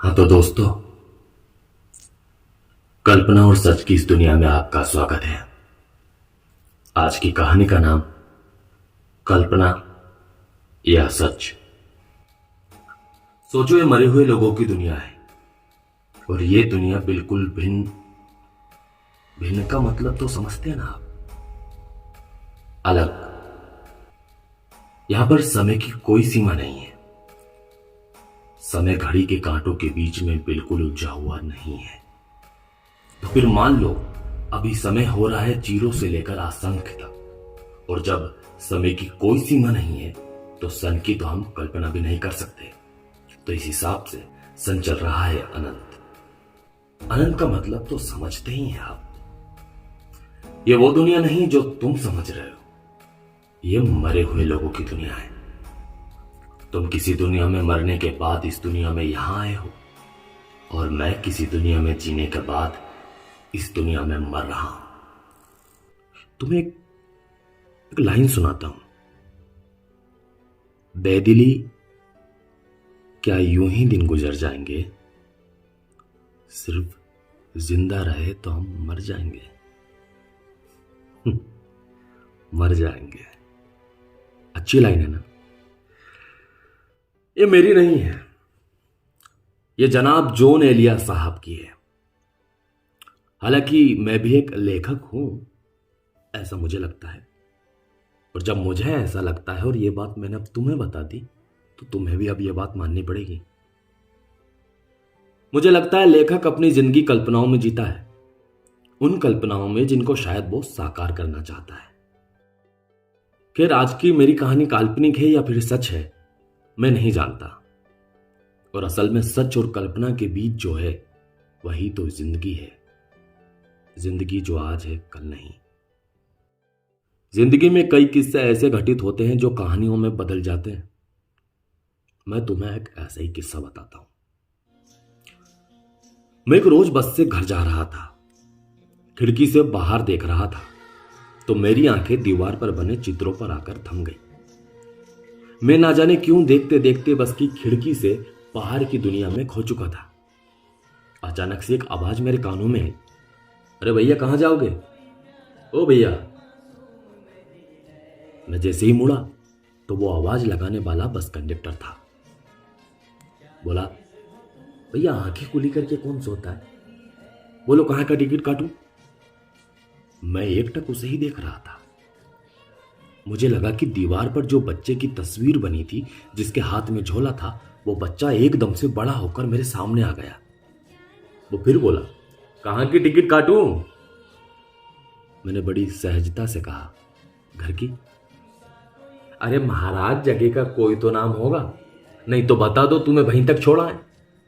हाँ तो दोस्तों, कल्पना और सच की इस दुनिया में आपका स्वागत है। आज की कहानी का नाम कल्पना या सच। सोचो, ये मरे हुए लोगों की दुनिया है और ये दुनिया बिल्कुल भिन्न। भिन्न का मतलब तो समझते हैं ना आप? अलग। यहां पर समय की कोई सीमा नहीं है। समय घड़ी के कांटों के बीच में बिल्कुल उलझा हुआ नहीं है। तो फिर मान लो अभी समय हो रहा है जीरो से लेकर असंख्य तक, और जब समय की कोई सीमा नहीं है तो सन की तो हम कल्पना भी नहीं कर सकते। तो इस हिसाब से सन चल रहा है अनंत। अनंत का मतलब तो समझते ही हैं आप। ये वो दुनिया नहीं जो तुम समझ रहे हो, ये मरे हुए लोगों की दुनिया है। तुम किसी दुनिया में मरने के बाद इस दुनिया में यहां आए हो, और मैं किसी दुनिया में जीने के बाद इस दुनिया में मर रहा हूं। तुम्हें एक लाइन सुनाता हूं। बेदिली, क्या यूं ही दिन गुजर जाएंगे? सिर्फ जिंदा रहे तो हम मर जाएंगे। मर जाएंगे। अच्छी लाइन है ना? ये मेरी नहीं है, ये जनाब जॉन एलिया साहब की है। हालांकि मैं भी एक लेखक हूं, ऐसा मुझे लगता है। और जब मुझे ऐसा लगता है और ये बात मैंने अब तुम्हें बता दी, तो तुम्हें भी अब ये बात माननी पड़ेगी। मुझे लगता है लेखक अपनी जिंदगी कल्पनाओं में जीता है, उन कल्पनाओं में जिनको शायद वो साकार करना चाहता है। खैर, आज की मेरी कहानी काल्पनिक है या फिर सच है, मैं नहीं जानता। और असल में सच और कल्पना के बीच जो है वही तो जिंदगी है। जिंदगी जो आज है कल नहीं। जिंदगी में कई किस्से ऐसे घटित होते हैं जो कहानियों में बदल जाते हैं। मैं तुम्हें एक ऐसा ही किस्सा बताता हूं। मैं एक रोज बस से घर जा रहा था। खिड़की से बाहर देख रहा था तो मेरी आंखें दीवार पर बने चित्रों पर आकर थम गई। मैं ना जाने क्यों देखते देखते बस की खिड़की से बाहर की दुनिया में खो चुका था। अचानक से एक आवाज मेरे कानों में, अरे भैया कहां जाओगे? ओ भैया। मैं जैसे ही मुड़ा तो वो आवाज लगाने वाला बस कंडक्टर था। बोला, भैया आंखें खुली करके कौन सोता है? बोलो कहां का टिकट काटूं? मैं एकटक उसे ही देख रहा था। मुझे लगा कि दीवार पर जो बच्चे की तस्वीर बनी थी, जिसके हाथ में झोला था, वो बच्चा एकदम से बड़ा होकर मेरे सामने आ गया। वो फिर बोला, कहां की टिकट काटूं? मैंने बड़ी सहजता से कहा, घर की। अरे महाराज, जगह का कोई तो नाम होगा, नहीं तो बता दो तुम्हें वहीं तक छोड़ा है।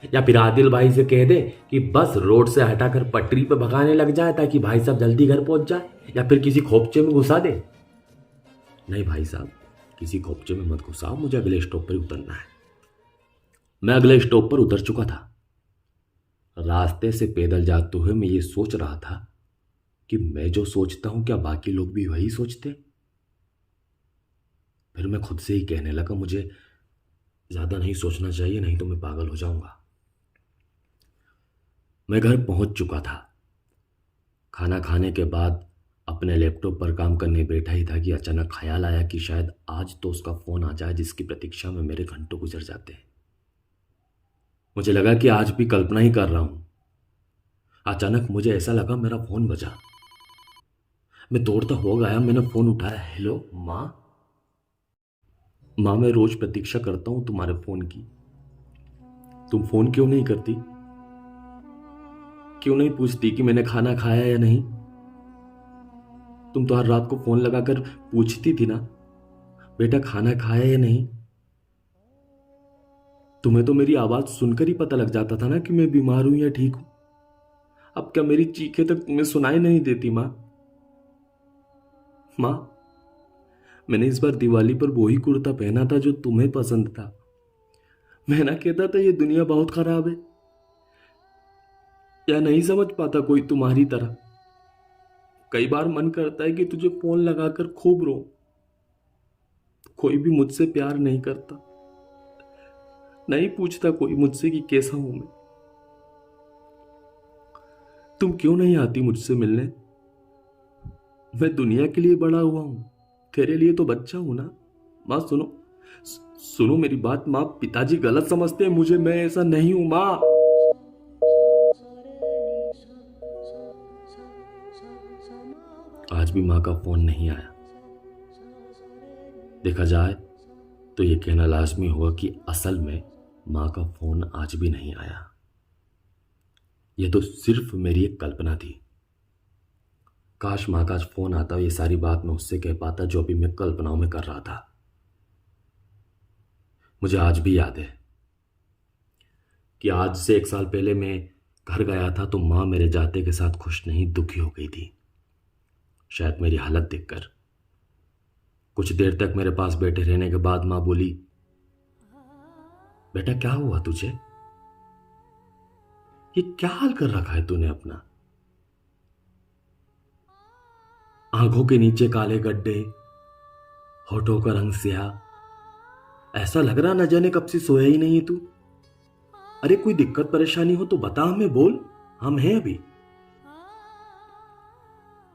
या फिर आदिल भाई से कह दे कि बस रोड से हटाकर पटरी पे भगाने लग जाए ताकि भाई साहब जल्दी घर पहुंच जाए, या फिर किसी खोपचे में घुसा दे। नहीं भाई साहब, किसी खोपचे में मत घुसाओ, मुझे अगले स्टॉप पर उतरना है। मैं अगले स्टॉप पर उतर चुका था। रास्ते से पैदल जाते हुए मैं ये सोच रहा था कि मैं जो सोचता हूं क्या बाकी लोग भी वही सोचते? फिर मैं खुद से ही कहने लगा, मुझे ज्यादा नहीं सोचना चाहिए, नहीं तो मैं पागल हो जाऊंगा। मैं घर पहुंच चुका था। खाना खाने के बाद अपने लैपटॉप पर काम करने बैठा ही था कि अचानक ख्याल आया कि शायद आज तो उसका फोन आ जाए जिसकी प्रतीक्षा में मेरे घंटों गुजर जाते हैं। मुझे लगा कि आज भी कल्पना ही कर रहा हूं। अचानक मुझे ऐसा लगा मेरा फोन बजा। मैं दौड़ता हुआ गया, मैंने फोन उठाया। हेलो माँ। माँ, मैं रोज प्रतीक्षा करता हूं तुम्हारे फोन की। तुम फोन क्यों नहीं करती? क्यों नहीं पूछती कि मैंने खाना खाया या नहीं? तुम तो हर रात को फोन लगाकर पूछती थी ना, बेटा खाना खाया या नहीं? तुम्हें तो मेरी आवाज सुनकर ही पता लग जाता था ना कि मैं बीमार हूं या ठीक हूं। अब क्या मेरी चीखें तक तुम्हें सुनाई नहीं देती माँ? माँ, मैंने इस बार दिवाली पर वही कुर्ता पहना था जो तुम्हें पसंद था। मैं ना कहता था ये दुनिया बहुत खराब है, या नहीं समझ पाता कोई तुम्हारी तरह? कई बार मन करता है कि तुझे फोन लगाकर खूब रो। कोई भी मुझसे प्यार नहीं करता, नहीं पूछता कोई मुझसे कि कैसा हूं मैं। तुम क्यों नहीं आती मुझसे मिलने? मैं दुनिया के लिए बड़ा हुआ हूं, तेरे लिए तो बच्चा हूं ना। माँ सुनो, सुनो मेरी बात माँ। पिताजी गलत समझते हैं मुझे, मैं ऐसा नहीं हूं माँ। आज भी माँ का फोन नहीं आया। देखा जाए तो ये कहना लाजमी होगा कि असल में माँ का फोन आज भी नहीं आया। ये तो सिर्फ मेरी एक कल्पना थी। काश माँ का आज फोन आता और ये सारी बात मैं उससे कह पाता जो अभी मैं कल्पनाओं में कर रहा था। मुझे आज भी याद है कि आज से 1 साल पहले मैं घर गया था तो माँ मेरे जाते के साथ खुश नहीं, दुखी हो गई थी, शायद मेरी हालत देखकर। कुछ देर तक मेरे पास बैठे रहने के बाद माँ बोली, बेटा क्या हुआ तुझे? ये क्या हाल कर रखा है तूने अपना? आंखों के नीचे काले गड्ढे, होठों का रंग स्याह, ऐसा लग रहा न जाने कब से सोया ही नहीं है तू। अरे कोई दिक्कत परेशानी हो तो बता, हमें बोल, हम हैं अभी।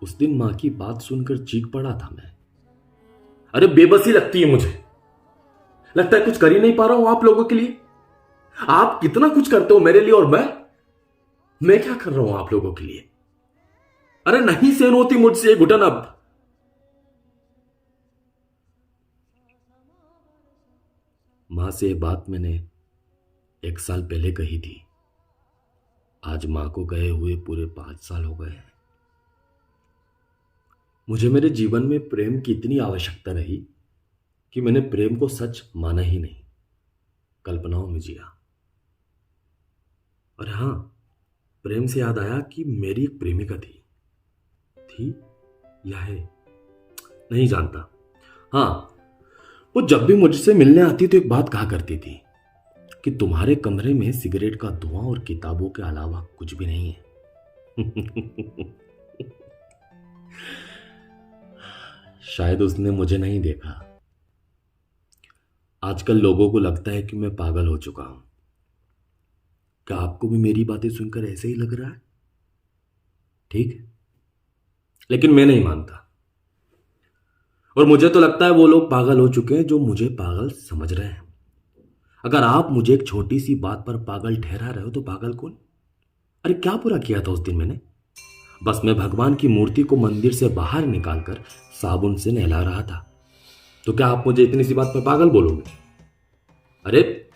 उस दिन मां की बात सुनकर चीख पड़ा था मैं। अरे बेबसी लगती है मुझे, लगता है कुछ कर ही नहीं पा रहा हूं आप लोगों के लिए। आप कितना कुछ करते हो मेरे लिए और मैं क्या कर रहा हूं आप लोगों के लिए? अरे नहीं सहन होती मुझसे ये घुटन अब। मां से ये बात मैंने 1 साल पहले कही थी। आज मां को गए हुए पूरे 5 साल हो गए हैं। मुझे मेरे जीवन में प्रेम की इतनी आवश्यकता रही कि मैंने प्रेम को सच माना ही नहीं, कल्पनाओं में जिया। और हां, प्रेम से याद आया कि मेरी एक प्रेमिका थी या है, नहीं जानता। हां, वो जब भी मुझसे मिलने आती तो एक बात कहा करती थी कि तुम्हारे कमरे में सिगरेट का धुआं और किताबों के अलावा कुछ भी नहीं है। शायद उसने मुझे नहीं देखा। आजकल लोगों को लगता है कि मैं पागल हो चुका हूं। क्या आपको भी मेरी बातें सुनकर ऐसे ही लग रहा है? ठीक है, लेकिन मैं नहीं मानता। और मुझे तो लगता है वो लोग पागल हो चुके हैं जो मुझे पागल समझ रहे हैं। अगर आप मुझे एक छोटी सी बात पर पागल ठहरा रहे हो तो पागल कौन? अरे क्या बुरा किया था उस दिन मैंने? बस मैं भगवान की मूर्ति को मंदिर से बाहर निकालकर साबुन से नहला रहा था। तो क्या आप मुझे इतनी सी बात पर पागल बोलोगे? अरे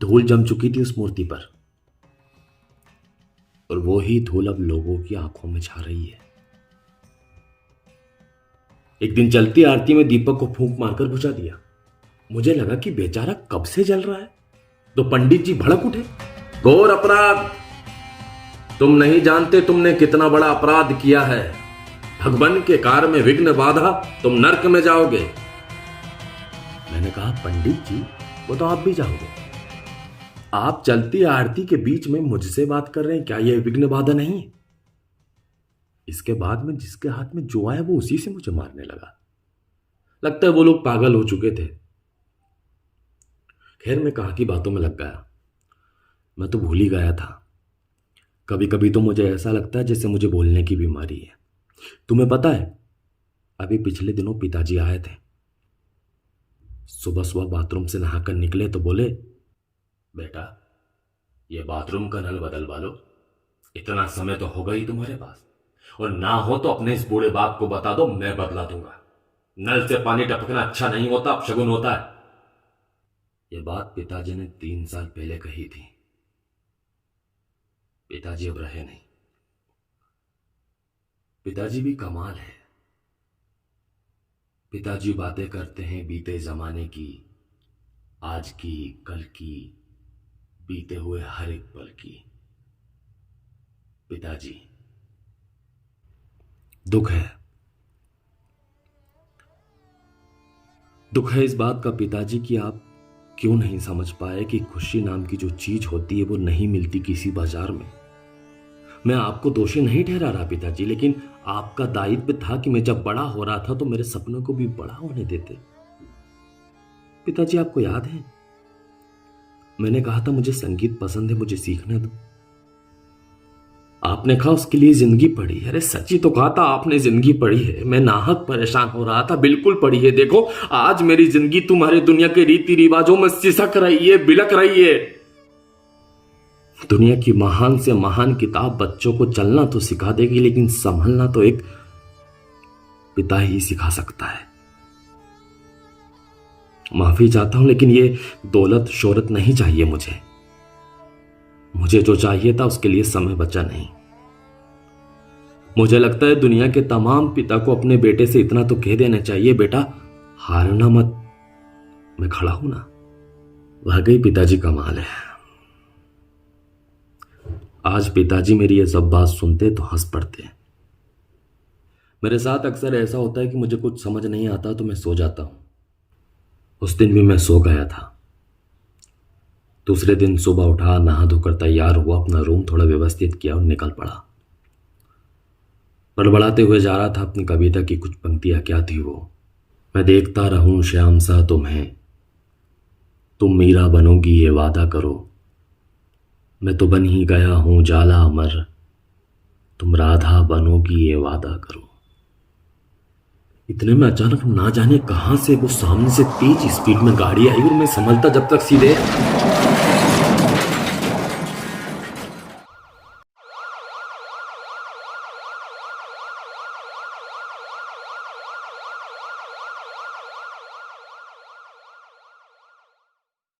धूल जम चुकी थी उस मूर्ति पर, और वो ही धूल अब लोगों की आंखों में छा रही है। एक दिन चलती आरती में दीपक को फूंक मारकर बुझा दिया। मुझे लगा कि बेचारा कब से जल रहा है, तो पंडित जी भड़क उठे। घोर अपराध, तुम नहीं जानते तुमने कितना बड़ा अपराध किया है। भगवान के कार्य में विघ्न बाधा, तुम नरक में जाओगे। मैंने कहा, पंडित जी वो तो आप भी जाओगे। आप चलती आरती के बीच में मुझसे बात कर रहे हैं, क्या यह विघ्न बाधा नहीं? इसके बाद में जिसके हाथ में जो आया वो उसी से मुझे मारने लगा। लगता है वो लोग पागल हो चुके थे। खैर मैं कहाँ की बातों में लग गया, मैं तो भूल ही गया था। कभी कभी तो मुझे ऐसा लगता है जैसे मुझे बोलने की बीमारी है। तुम्हें पता है, अभी पिछले दिनों पिताजी आए थे। सुबह सुबह बाथरूम से नहाकर निकले तो बोले, बेटा ये बाथरूम का नल बदलवा लो, इतना समय तो होगा ही तुम्हारे पास, और ना हो तो अपने इस बूढ़े बाप को बता दो, मैं बदला दूंगा। नल से पानी टपकना अच्छा नहीं होता, अपशगुन होता है। यह बात पिताजी ने 3 साल पहले कही थी। पिताजी अब रहे नहीं। पिताजी भी कमाल है। पिताजी बातें करते हैं बीते जमाने की, आज की, कल की, बीते हुए हर एक पल की। पिताजी, दुख है। दुख है इस बात का पिताजी कि आप क्यों नहीं समझ पाए कि खुशी नाम की जो चीज होती है वो नहीं मिलती किसी बाजार में। मैं आपको दोषी नहीं ठहरा रहा पिताजी, लेकिन आपका दायित्व था कि मैं जब बड़ा हो रहा था तो मेरे सपनों को भी बड़ा होने देते। पिताजी आपको याद है, मैंने कहा था मुझे संगीत पसंद है, मुझे सीखने दो। आपने कहा उसके लिए जिंदगी पड़ी है। अरे सच्ची तो कहा था आपने, जिंदगी पड़ी है। मैं नाहक परेशान हो रहा था। बिल्कुल पड़ी है। देखो आज मेरी जिंदगी तुम्हारे दुनिया के रीति रिवाजों में सिसक रही है, बिलक रही है। दुनिया की महान से महान किताब बच्चों को चलना तो सिखा देगी, लेकिन संभलना तो एक पिता ही सिखा सकता है। माफी चाहता हूं, लेकिन ये दौलत शोहरत नहीं चाहिए मुझे। मुझे जो चाहिए था उसके लिए समय बचा नहीं। मुझे लगता है दुनिया के तमाम पिता को अपने बेटे से इतना तो कह देना चाहिए, बेटा हारना मत, मैं खड़ा हूं ना। वाकई पिताजी कमाल है। आज पिताजी मेरी ये सब बात सुनते तो हंस पड़ते। मेरे साथ अक्सर ऐसा होता है कि मुझे कुछ समझ नहीं आता तो मैं सो जाता हूं। उस दिन भी मैं सो गया था। दूसरे दिन सुबह उठा, नहा धोकर तैयार हुआ, अपना रूम थोड़ा व्यवस्थित किया और निकल पड़ा। बड़बड़ाते हुए जा रहा था अपनी कविता की कुछ पंक्तियां। क्या थी वो? मैं देखता रहूं श्याम सा तुम्हें, तुम मीरा बनोगी ये वादा करो। मैं तो बन ही गया हूं जाला अमर, तुम राधा बनोगी ये वादा करो। इतने में अचानक ना जाने कहां से वो सामने से तेज स्पीड में गाड़ी आई और मैं संभलता जब तक सीधे